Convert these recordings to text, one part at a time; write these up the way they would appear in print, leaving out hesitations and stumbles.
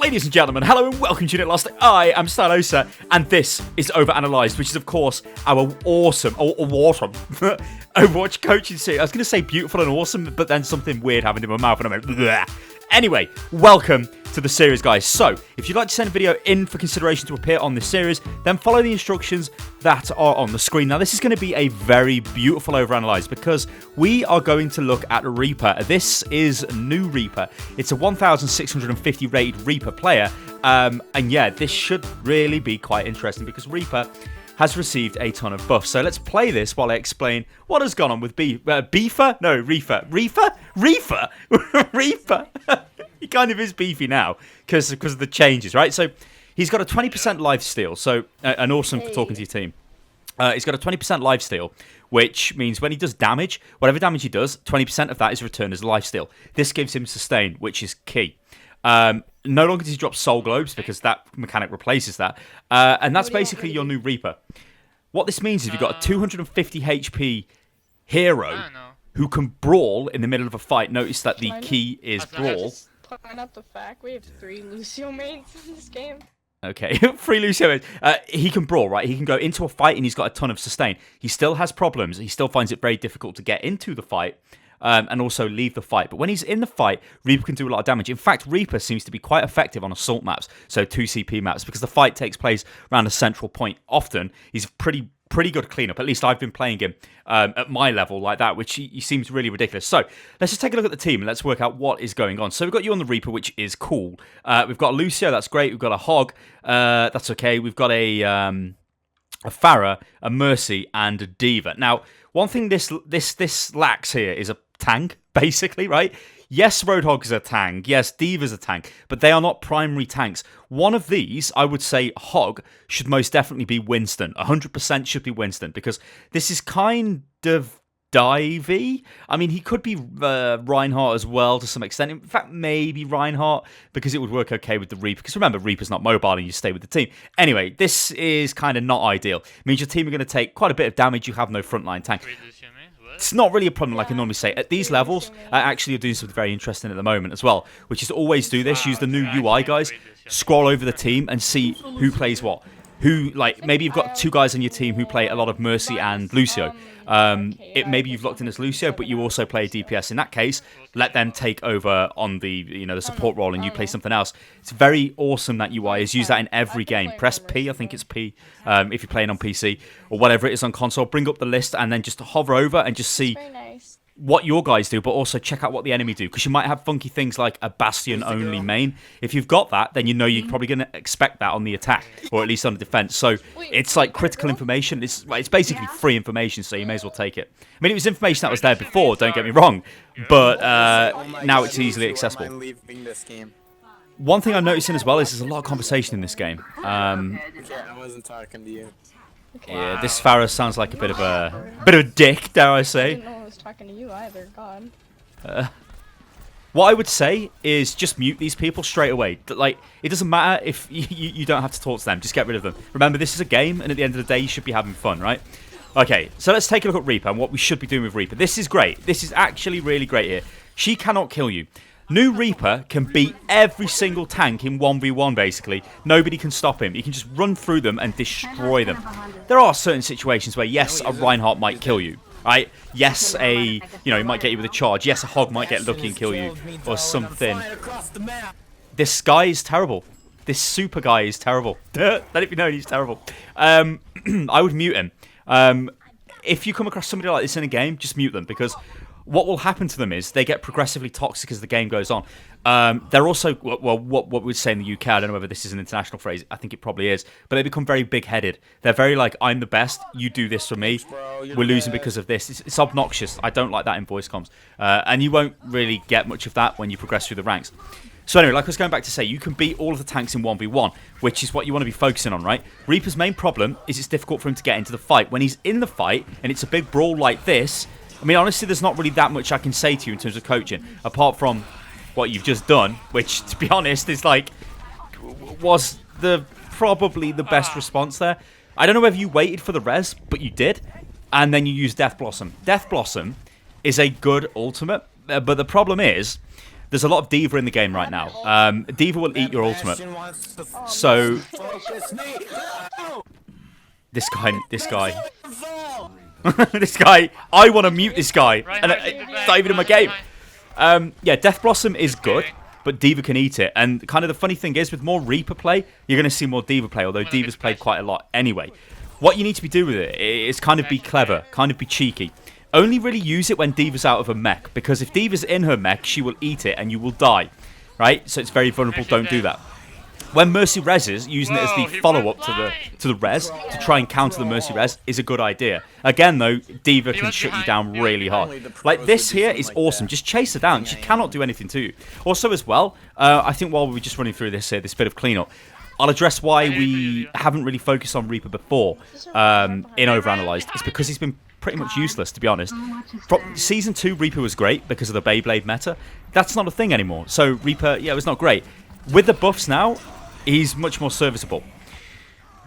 Ladies and gentlemen, hello and welcome to Unit Lost. I am Stylosa, and this is OverAnalyzed, which is, of course, our awesome Overwatch coaching series. I was going to say beautiful and awesome, but then something weird happened in my mouth, and I went, bleh. Anyway, welcome to the series, guys. So, if you'd like to send a video in for consideration to appear on this series, then follow the instructions that are on the screen. Now, this is going to be a very beautiful Overanalyzed because we are going to look at Reaper. This is new Reaper. It's a 1650 rated Reaper player, and yeah, this should really be quite interesting because Reaper has received a ton of buffs. So let's play this while I explain what has gone on with Beefer? No, Reaper. Reaper? Reaper. He kind of is beefy now because of the changes, right? So he's got a 20% lifesteal. So, and awesome for talking to your team. He's got a 20% lifesteal, which means when he does damage, whatever damage he does, 20% of that is returned as lifesteal. This gives him sustain, which is key. No longer does he drop soul globes because that mechanic replaces that. And that's basically your new Reaper. What this means is you've got a 250 HP hero who can brawl in the middle of a fight. Notice that the key is brawl. Point out the fact we have 3 Lucio mains in this game. Okay, 3 Lucio mains. He can brawl, right? He can go into a fight and he's got a ton of sustain. He still has problems. He still finds it very difficult to get into the fight. And also leave the fight. But when he's in the fight, Reaper can do a lot of damage. In fact, Reaper seems to be quite effective on assault maps, so 2CP maps, because the fight takes place around a central point often. He's pretty good cleanup. At least I've been playing him at my level like that, which he seems really ridiculous. So let's just take a look at the team and let's work out what is going on. So we've got you on the Reaper, which is cool. We've got Lucio, that's great. We've got a Hog, that's okay. We've got a Pharah, a Mercy, and a Diva. Now, one thing this lacks here is a tank, basically, right? Yes, Roadhog is a tank. Yes, Diva's a tank, but they are not primary tanks. One of these, I would say, Hog, should most definitely be Winston. 100% should be Winston, because this is kind of divey. I mean, he could be Reinhardt as well to some extent. In fact, maybe Reinhardt, because it would work okay with the Reaper. Because remember, Reaper's not mobile and you stay with the team. Anyway, this is kind of not ideal. It means your team are going to take quite a bit of damage. You have no frontline tank. It's not really a problem, like I normally say. At these levels, actually you're doing something very interesting at the moment as well, which is always do this. Use the new UI, guys. Scroll over the team and see who plays what. Who, like, maybe you've got 2 guys on your team who play a lot of Mercy and Lucio. Maybe you've locked in as Lucio, but you also play DPS. In that case, let them take over on the the support role and you play something else. It's very awesome, that UI is. Use that in every game. Press P, I think it's P, if you're playing on PC or whatever it is on console. Bring up the list and then just hover over and just see what your guys do, but also check out what the enemy do, because you might have funky things like a Bastion only main. If you've got that, then you know you're probably going to expect that on the attack, or at least on the defense. So it's like critical information. It's basically free information, so you may as well take it. I mean, it was information that was there before, don't get me wrong, but now it's easily accessible. One thing I'm noticing as well is there's a lot of conversation in this game. I wasn't talking to you. Yeah, this Pharah sounds like a bit of a dick, dare I say. I didn't know I was talking to you either, God. What I would say is just mute these people straight away. Like, it doesn't matter if you don't have to talk to them. Just get rid of them. Remember, this is a game, and at the end of the day, you should be having fun, right? Okay, so let's take a look at Reaper and what we should be doing with Reaper. This is great. This is actually really great here. She cannot kill you. New Reaper can beat every single tank in 1v1, basically. Nobody can stop him. He can just run through them and destroy them. There are certain situations where, yes, a Reinhardt might kill you, right? Yes, he might get you with a charge. Yes, a Hog might get lucky and kill you or something. This guy is terrible. This super guy is terrible. Let it be known, he's terrible. I would mute him. If you come across somebody like this in a game, just mute them, because what will happen to them is they get progressively toxic as the game goes on. They're also, well, what we'd say in the UK, I don't know whether this is an international phrase, I think it probably is, but they become very big-headed. They're very like, I'm the best, you do this for me, we're losing because of this. It's obnoxious. I don't like that in voice comms. And you won't really get much of that when you progress through the ranks. So anyway, like I was going back to say, you can beat all of the tanks in 1v1, which is what you want to be focusing on, right? Reaper's main problem is it's difficult for him to get into the fight. When he's in the fight, and it's a big brawl like this, I mean, honestly, there's not really that much I can say to you in terms of coaching, apart from what you've just done, which, to be honest, is like, was probably the best response there. I don't know whether you waited for the res, but you did, and then you used Death Blossom. Death Blossom is a good ultimate, but the problem is, there's a lot of D.Va in the game right now. D.Va will eat your ultimate. So this guy, this guy, I want to mute this guy, and it's not even in my game. Yeah, Death Blossom is good, but D.Va can eat it. And kind of the funny thing is, with more Reaper play, you're going to see more D.Va play, although D.Va's played quite a lot anyway. What you need to be doing with it is kind of be clever, kind of be cheeky. Only really use it when D.Va's out of a mech, because if D.Va's in her mech, she will eat it and you will die, right? So it's very vulnerable, don't do that. When Mercy reses, using it as the follow-up to the res, to try and counter the Mercy res, is a good idea. Again, though, D.Va can shut you down really hard. Like, this here is awesome. Just chase her down. She cannot do anything to you. Also, as well, I think while we're just running through this bit of cleanup, I'll address why we haven't really focused on Reaper before in OverAnalyzed. It's because he's been pretty much useless, to be honest. From Season 2, Reaper was great because of the Beyblade meta. That's not a thing anymore. So Reaper, yeah, it was not great. With the buffs now, he's much more serviceable.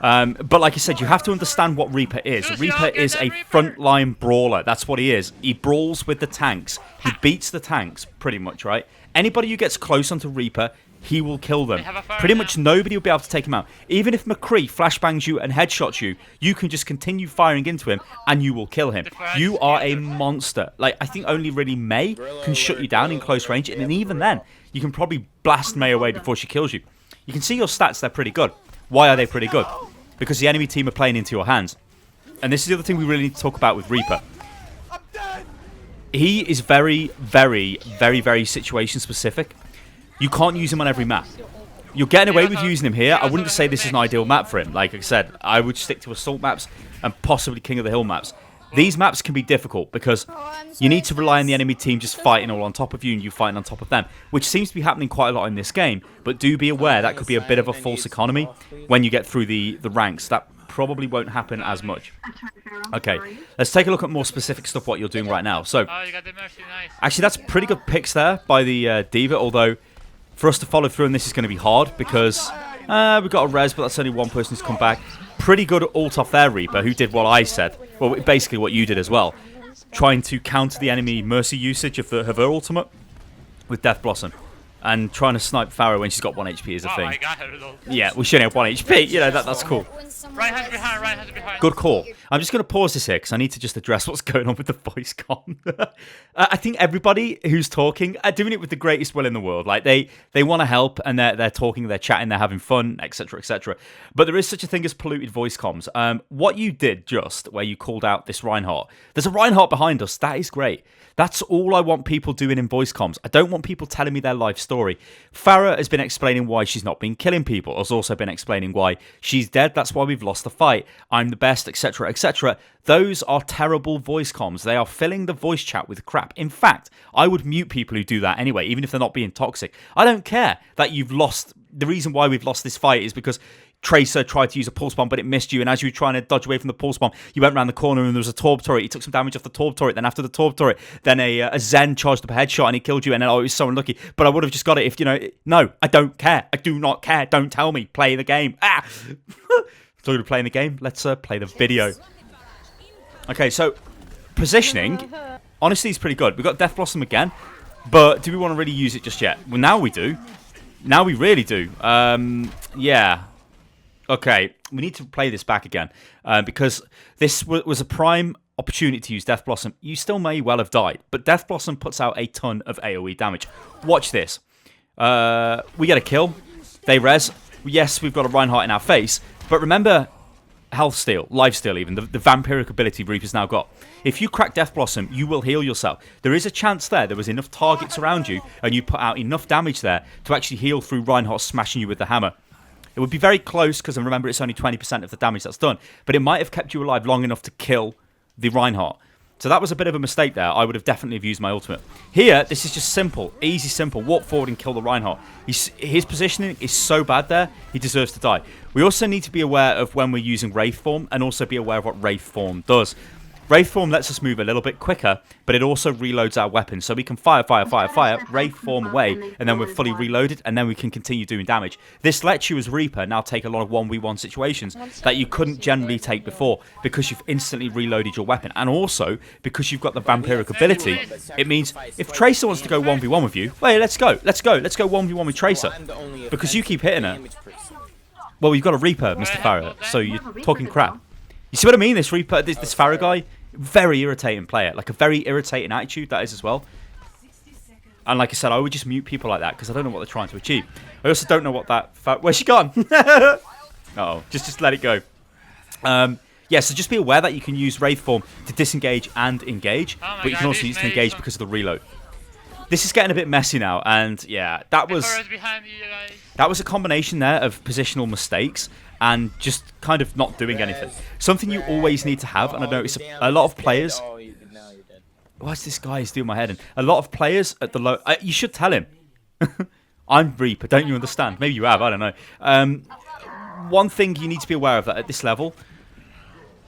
But like I said, you have to understand what Reaper is. Reaper is a frontline brawler. That's what he is. He brawls with the tanks. He beats the tanks, pretty much, right? Anybody who gets close onto Reaper, he will kill them. Pretty much nobody will be able to take him out. Even if McCree flashbangs you and headshots you, you can just continue firing into him and you will kill him. You are a monster. Like, I think only really May can shut you down in close range, and even then, you can probably blast May away before she kills you. You can see your stats, they're pretty good. Why are they pretty good? Because the enemy team are playing into your hands. And this is the other thing we really need to talk about with Reaper. He is very, very, very, very situation specific. You can't use him on every map. You're getting away with using him here. I wouldn't say this is an ideal map for him. Like I said, I would stick to assault maps and possibly King of the Hill maps. These maps can be difficult because you need to rely on the enemy team just fighting all on top of you and you fighting on top of them, which seems to be happening quite a lot in this game. But do be aware that could be a bit of a false economy when you get through the ranks. That probably won't happen as much. Okay, let's take a look at more specific stuff what you're doing right now. So, actually that's pretty good picks there by the D.Va, although for us to follow through on this is going to be hard because we've got a res, but that's only one person who's come back. Pretty good ult off there, Reaper, who did what I said. Well, basically what you did as well. Trying to counter the enemy Mercy usage of her ultimate with Death Blossom. And trying to snipe Pharaoh when she's got 1 HP is a thing. Yeah, we shouldn't have 1 HP. You know, that's cool. Right hand behind, right hand behind. Good call. I'm just going to pause this here because I need to just address what's going on with the voice com. I think everybody who's talking are doing it with the greatest will in the world. Like, they want to help and they're talking, they're chatting, they're having fun, etc., etc. But there is such a thing as polluted voice comms. What you did just, where you called out this Reinhardt, there's a Reinhardt behind us. That is great. That's all I want people doing in voice comms. I don't want people telling me their life story. Farah has been explaining why she's not been killing people. Has also been explaining why she's dead. That's why we've lost the fight. I'm the best, etc., etc. Those are terrible voice comms. They are filling the voice chat with crap. In fact, I would mute people who do that anyway, even if they're not being toxic. I don't care that you've lost. The reason why we've lost this fight is because Tracer tried to use a pulse bomb, but it missed you. And as you were trying to dodge away from the pulse bomb, you went around the corner and there was a Torb turret. You took some damage off the Torb turret. Then after the Torb turret, then a Zen charged up a headshot and he killed you. And then, oh, it was so unlucky. But I would have just got it if, you know, no, I don't care. I do not care. Don't tell me. Play the game. Ah! Talking of playing the game, let's play the video. Okay, so positioning, honestly, is pretty good. We've got Death Blossom again, but do we want to really use it just yet? Well, now we do. Now we really do. Yeah. Okay, we need to play this back again because this was a prime opportunity to use Death Blossom. You still may well have died, but Death Blossom puts out a ton of AoE damage. Watch this. We get a kill. They res. Yes, we've got a Reinhardt in our face, but remember Health Steal, Life Steal even, the vampiric ability Reaper's now got. If you crack Death Blossom, you will heal yourself. There is a chance there was enough targets around you and you put out enough damage there to actually heal through Reinhardt smashing you with the hammer. It would be very close because remember it's only 20% of the damage that's done, but it might have kept you alive long enough to kill the Reinhardt. So that was a bit of a mistake there. I would have definitely used my ultimate. Here, this is just simple, easy, simple. Walk forward and kill the Reinhardt. His positioning is so bad there, he deserves to die. We also need to be aware of when we're using Wraith Form and also be aware of what Wraith Form does. Wraith Form lets us move a little bit quicker, but it also reloads our weapons. So we can fire, Wraith Form away, and then we're fully reloaded, and then we can continue doing damage. This lets you, as Reaper, now take a lot of 1v1 situations that you couldn't generally take before, because you've instantly reloaded your weapon. And also, because you've got the vampiric ability, it means if Tracer wants to go 1v1 with you, hey, let's go 1v1 with Tracer, because you keep hitting her. Well, you've got a Reaper, Mr. Farah, so you're talking crap. You see what I mean? This Reaper, this Farah guy, very irritating player. Like a very irritating attitude, that is as well. And like I said, I would just mute people like that because I don't know what they're trying to achieve. I also don't know what that... Where's she gone? Uh-oh, just let it go. Yeah, so just be aware that you can use Wraith Form to disengage and engage, but you can also use it to engage because of the reload. This is getting a bit messy now, and yeah, that was a combination there of positional mistakes and just kind of not doing anything. Something you always need to have, and I notice a lot of players... What's this guy is doing my head in? A lot of players at the low... you should tell him. I'm Reaper, don't you understand? Maybe you have, I don't know. One thing you need to be aware of that at this level...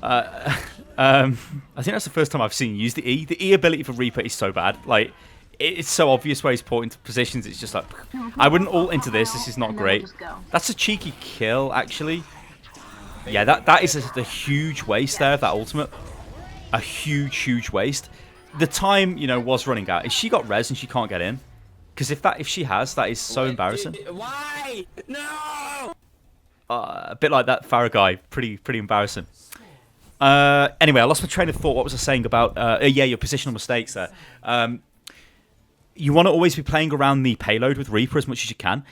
I think that's the first time I've seen you use the E. The E ability for Reaper is so bad. Like, it's so obvious where he's pointing to positions. It's just like... I wouldn't ult into this. This is not great. That's a cheeky kill, actually. Yeah, that is a huge waste there of that ultimate. A huge waste. The time, you know, was running out. If she got res and she can't get in, because if she has, that is so embarrassing. Why? No. A bit like that Farah guy. Pretty embarrassing. Anyway, I lost my train of thought. What was I saying about? Yeah, your positional mistakes there. You want to always be playing around the payload with Reaper as much as you can.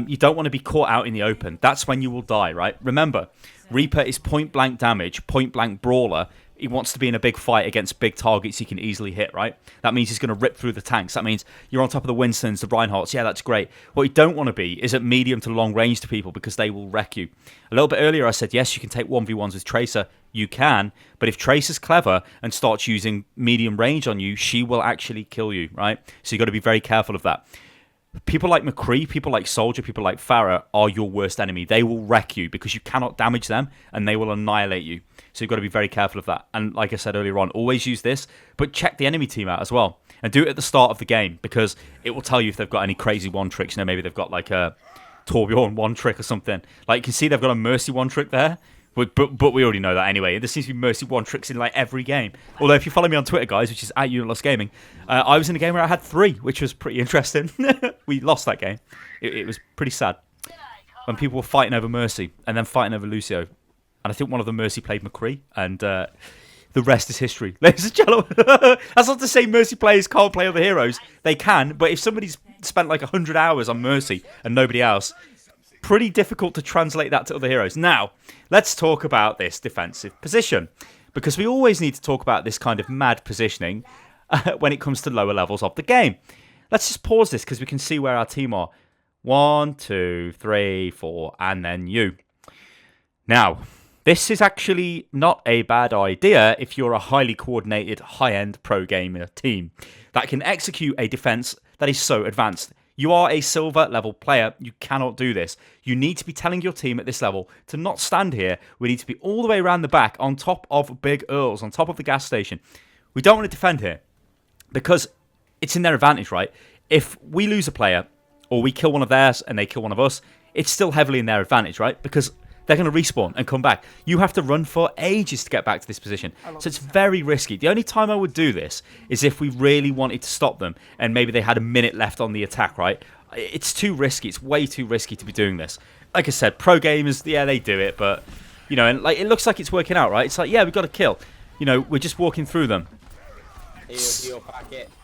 You don't want to be caught out in the open. That's when you will die, right? Remember, Reaper is point-blank damage, point-blank brawler. He wants to be in a big fight against big targets he can easily hit, right? That means he's going to rip through the tanks. That means you're on top of the Winstons, the Reinhardts. Yeah, that's great. What you don't want to be is at medium to long range to people because they will wreck you. A little bit earlier I said, yes, you can take 1v1s with Tracer. You can, but if Tracer's clever and starts using medium range on you, she will actually kill you, right? So you've got to be very careful of that. People like McCree, people like Soldier, people like Farah are your worst enemy. They will wreck you because you cannot damage them and they will annihilate you. So you've got to be very careful of that. And like I said earlier on, always use this, but check the enemy team out as well. And do it at the start of the game because it will tell you if they've got any crazy one tricks. You know, maybe they've got like a Torbjorn one trick or something. Like you can see they've got a Mercy one trick there. But we already know that anyway. There seems to be Mercy one tricks in like every game. Although if you follow me on Twitter, guys, which is @UnitLost Gaming, I was in a game where I had 3, which was pretty interesting. We lost that game. It was pretty sad. When people were fighting over Mercy and then fighting over Lucio. And I think one of the Mercy played McCree. And the rest is history. Ladies and gentlemen. That's not to say Mercy players can't play other heroes. They can. But if somebody's spent like 100 hours on Mercy and nobody else... pretty difficult to translate that to other heroes. Now, let's talk about this defensive position. Because we always need to talk about this kind of mad positioning when it comes to lower levels of the game. Let's just pause this because we can see where our team are. 1, 2, 3, 4, and then you. Now, this is actually not a bad idea if you're a highly coordinated, high-end pro gamer team that can execute a defense that is so advanced. You are a silver level player. You cannot do this. You need to be telling your team at this level to not stand here. We need to be all the way around the back on top of Big Earls, on top of the gas station. We don't want to defend here because it's in their advantage, right? If we lose a player or we kill one of theirs and they kill one of us, it's still heavily in their advantage, right? Because they're going to respawn and come back. You have to run for ages to get back to this position. So it's very risky. The only time I would do this is if we really wanted to stop them and maybe they had a minute left on the attack, right? It's too risky. It's way too risky to be doing this. Like I said, pro gamers, yeah, they do it, but, you know, and like it looks like it's working out, right? It's like, yeah, we've got to kill. You know, we're just walking through them.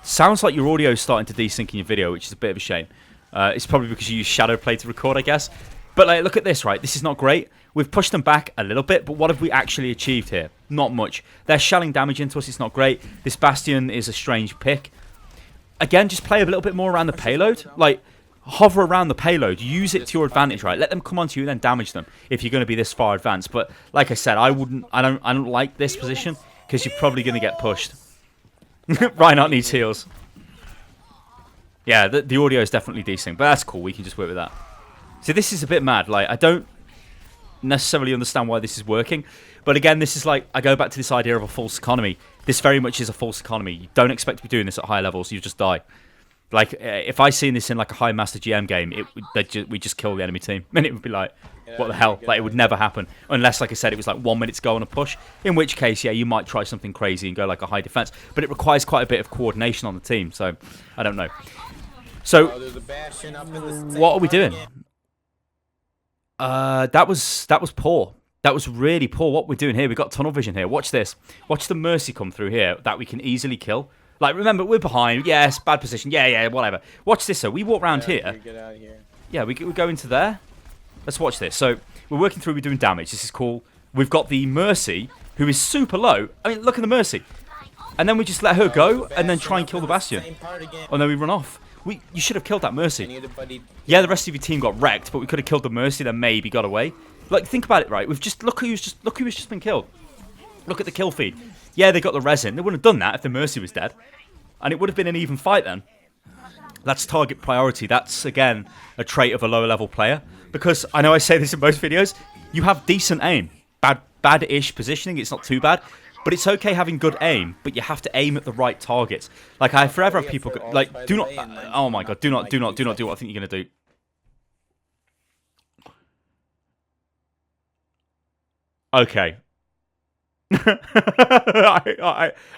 Sounds like your audio is starting to desync in your video, which is a bit of a shame. It's probably because you use Shadowplay to record, I guess. But like, look at this, right? This is not great. We've pushed them back a little bit, but what have we actually achieved here? Not much. They're shelling damage into us. It's not great. This Bastion is a strange pick. Again, just play a little bit more around the payload. Like, hover around the payload. Use it to your advantage, right? Let them come onto you and then damage them if you're going to be this far advanced. But like I said, I don't like this position because you're probably going to get pushed. Reinhardt needs heals. Yeah, the audio is definitely decent, but that's cool. We can just work with that. So this is a bit mad. Like, I don't... necessarily understand why this is working. But again, this is like, I go back to this idea of a false economy. This very much is a false economy. You don't expect to be doing this at high levels, you just die. Like, if I seen this in like a high master GM game, we'd just kill the enemy team. And it would be like, what the hell? Like, it would never happen. Unless, like I said, it was like 1 minute to go on a push. In which case, yeah, you might try something crazy and go like a high defense. But it requires quite a bit of coordination on the team. So, I don't know. So, what are we doing? That was poor. That was really poor. What we're doing here, we've got tunnel vision here. Watch this. Watch the Mercy come through here that we can easily kill. Like, remember, we're behind. Yes, bad position. Yeah, whatever. Watch this, though. We walk around here. Get out of here. Yeah, we go into there. Let's watch this. So, we're working through, we're doing damage. This is cool. We've got the Mercy, who is super low. I mean, look at the Mercy. And then we just let her go, and then try and kill the Bastion. And then we run off. You should have killed that Mercy. Yeah, the rest of your team got wrecked, but we could have killed the Mercy, then maybe got away. Like, think about it, right? We've just look who's just been killed. Look at the kill feed. Yeah, they got the resin. They wouldn't have done that if the Mercy was dead, and it would have been an even fight then. That's target priority. That's again a trait of a lower level player. Because I know I say this in most videos, you have decent aim, bad-ish positioning. It's not too bad. But it's okay having good aim, but you have to aim at the right targets. Like, I forever have people go, like, do not, oh my god, do not do what I think you're going to do. Okay.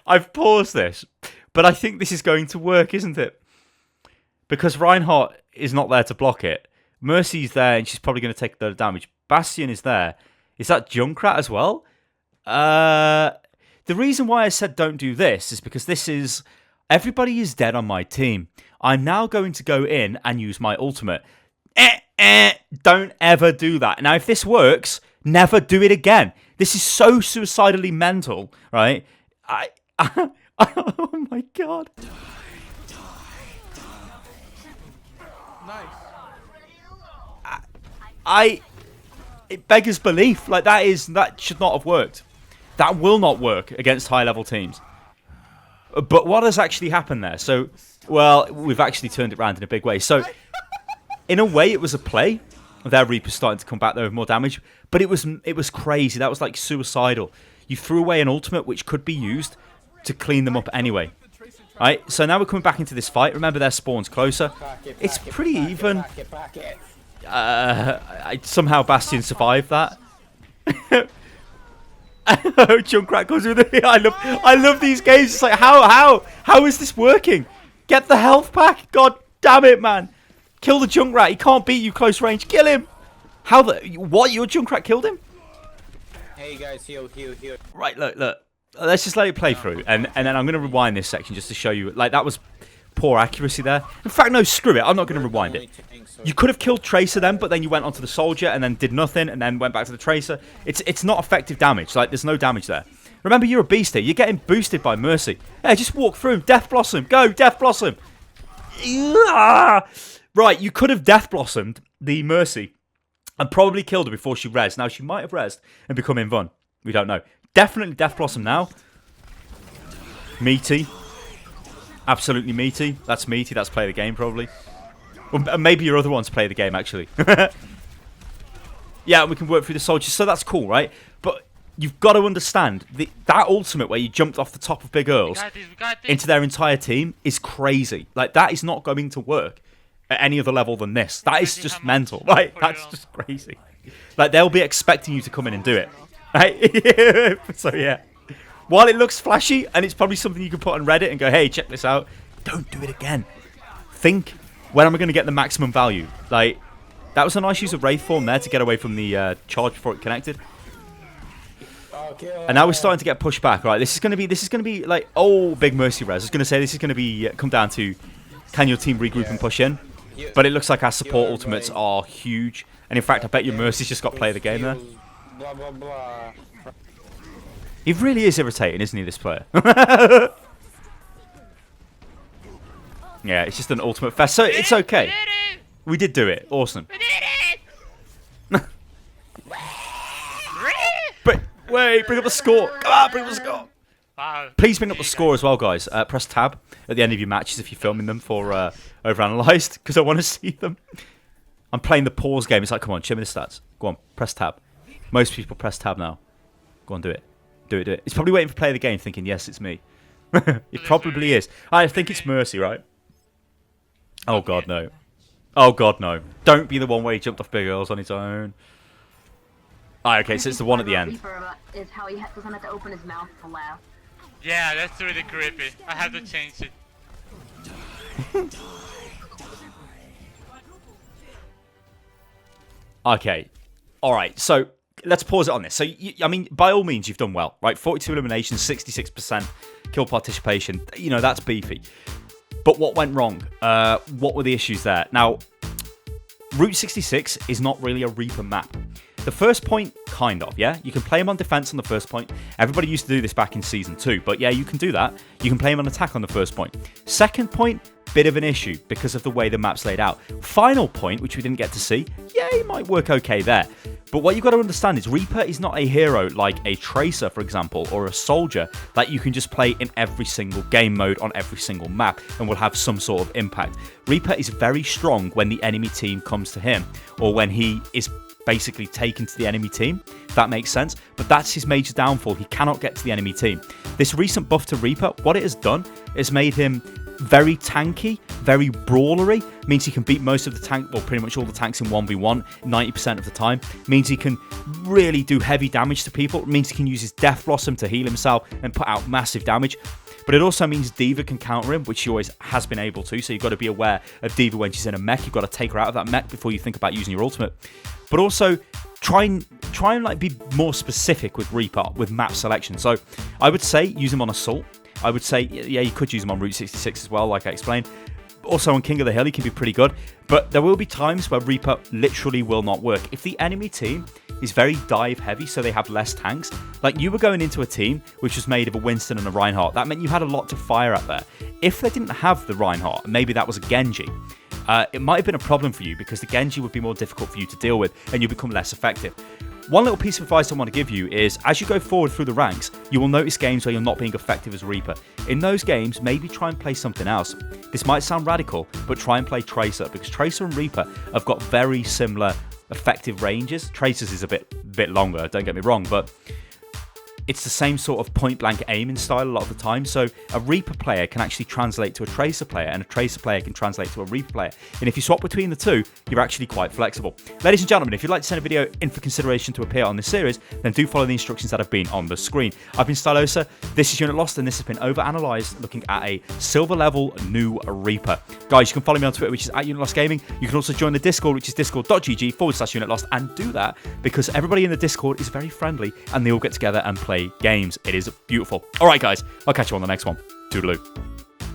I've paused this, but I think this is going to work, isn't it? Because Reinhardt is not there to block it. Mercy's there, and she's probably going to take the damage. Bastion is there. Is that Junkrat as well? The reason why I said don't do this is because this is... Everybody is dead on my team. I'm now going to go in and use my ultimate. Don't ever do that. Now, if this works, never do it again. This is so suicidally mental, right? Oh my god. Nice. It beggars belief. Like, that should not have worked. That will not work against high-level teams. But what has actually happened there? So, well, we've actually turned it around in a big way. So, in a way, it was a play. Their Reaper's starting to come back there with more damage. But it was crazy. That was, like, suicidal. You threw away an ultimate which could be used to clean them up anyway. Right? So now we're coming back into this fight. Remember, their spawn's closer. It's pretty even. Somehow Bastion survived that. Junkrat goes with it. I love these games. It's like, how is this working? Get the health pack. God damn it, man. Kill the Junkrat. He can't beat you close range. Kill him. What? Your Junkrat killed him? Hey guys, heal. Right, look. Let's just let it play through, and then I'm going to rewind this section just to show you. Like, that was poor accuracy there. In fact, no, screw it. I'm not going to rewind it. You could have killed Tracer then, but then you went onto the Soldier and then did nothing, and then went back to the Tracer. It's not effective damage. Like, there's no damage there. Remember, you're a beast here. You're getting boosted by Mercy. Yeah, just walk through. Death Blossom. Go, Death Blossom. Right, you could have Death Blossomed the Mercy and probably killed her before she rezzed. Now, she might have rezzed and become invuln. We don't know. Definitely Death Blossom now. Meaty. Absolutely meaty. That's meaty. That's play the game, probably. Well, maybe your other ones play the game, actually. Yeah, we can work through the soldiers, so that's cool, right? But you've got to understand, that ultimate where you jumped off the top of Big Earls into their entire team is crazy. Like, that is not going to work at any other level than this. That is just mental, right? That's just crazy. Like, they'll be expecting you to come in and do it, right? So, yeah. While it looks flashy, and it's probably something you can put on Reddit and go, hey, check this out, don't do it again. Think, when am I going to get the maximum value? Like, that was a nice use of Wraith Form there to get away from the charge before it connected. And now we're starting to get pushed back. Right, this is going to be like, oh, big Mercy res. I was going to say this is going to be come down to, can your team regroup and push in? But it looks like our support ultimates are huge. And in fact, I bet your Mercy's just got play of the game there. He really is irritating, isn't he, this player? Yeah, it's just an ultimate fest. So it's okay. We did do it. Awesome. Wait, bring up the score. Come on, bring up the score. Wow. Please bring up the score as well, guys. Press tab at the end of your matches if you're filming them for OverAnalyzed, because I want to see them. I'm playing the pause game. It's like, come on, show me the stats. Go on, press tab. Most people press tab now. Go on, do it. Do it. It's probably waiting for play of the game thinking, yes, it's me. It probably is. I think it's Mercy, right? Oh, God, no. Oh, God, no. Don't be the one where he jumped off big girls on his own. Ah, okay, so it's the one at the end. Is how he doesn't have to open his mouth to laugh. Yeah, that's really creepy. I have to change it. Okay. Alright, so let's pause it on this. So, I mean, by all means, you've done well, right? 42 eliminations, 66% kill participation. You know, that's beefy. But what went wrong? What were the issues there? Now, Route 66 is not really a Reaper map. The first point, kind of, yeah? You can play him on defense on the first point. Everybody used to do this back in Season 2, but yeah, you can do that. You can play him on attack on the first point. Second point, bit of an issue because of the way the map's laid out. Final point, which we didn't get to see, yeah, he might work okay there. But what you've got to understand is Reaper is not a hero like a Tracer, for example, or a Soldier that you can just play in every single game mode on every single map and will have some sort of impact. Reaper is very strong when the enemy team comes to him or when he is basically taken to the enemy team, if that makes sense. But that's his major downfall. He cannot get to the enemy team. This recent buff to Reaper, what it has done is made him very tanky, very brawlery, means he can beat most of the tank, well, pretty much all the tanks in 1v1 90% of the time, means he can really do heavy damage to people, it means he can use his Death Blossom to heal himself and put out massive damage. But it also means D.Va can counter him, which she always has been able to, so you've got to be aware of D.Va when she's in a mech. You've got to take her out of that mech before you think about using your ultimate. But also, try and like be more specific with Reaper, with map selection. So I would say use him on Assault. I would say, yeah, you could use him on Route 66 as well, like I explained. Also on King of the Hill, he can be pretty good. But there will be times where Reaper literally will not work. If the enemy team is very dive heavy, so they have less tanks, like you were going into a team which was made of a Winston and a Reinhardt, that meant you had a lot to fire at there. If they didn't have the Reinhardt, maybe that was a Genji, it might have been a problem for you because the Genji would be more difficult for you to deal with and you become less effective. One little piece of advice I want to give you is, as you go forward through the ranks, you will notice games where you're not being effective as Reaper. In those games, maybe try and play something else. This might sound radical, but try and play Tracer, because Tracer and Reaper have got very similar effective ranges. Tracer's is a bit longer, don't get me wrong, but it's the same sort of point-blank aiming style a lot of the time. So a Reaper player can actually translate to a Tracer player, and a Tracer player can translate to a Reaper player. And if you swap between the two, you're actually quite flexible. Ladies and gentlemen, if you'd like to send a video in for consideration to appear on this series, then do follow the instructions that have been on the screen. I've been Stylosa, this is Unit Lost, and this has been OverAnalyzed, looking at a silver level new Reaper. Guys, you can follow me on Twitter, which is @UnitLostGaming. You can also join the Discord, which is discord.gg/UnitLost, and do that because everybody in the Discord is very friendly and they all get together and play games. It is beautiful. All right, guys, I'll catch you on the next one. Toodaloo.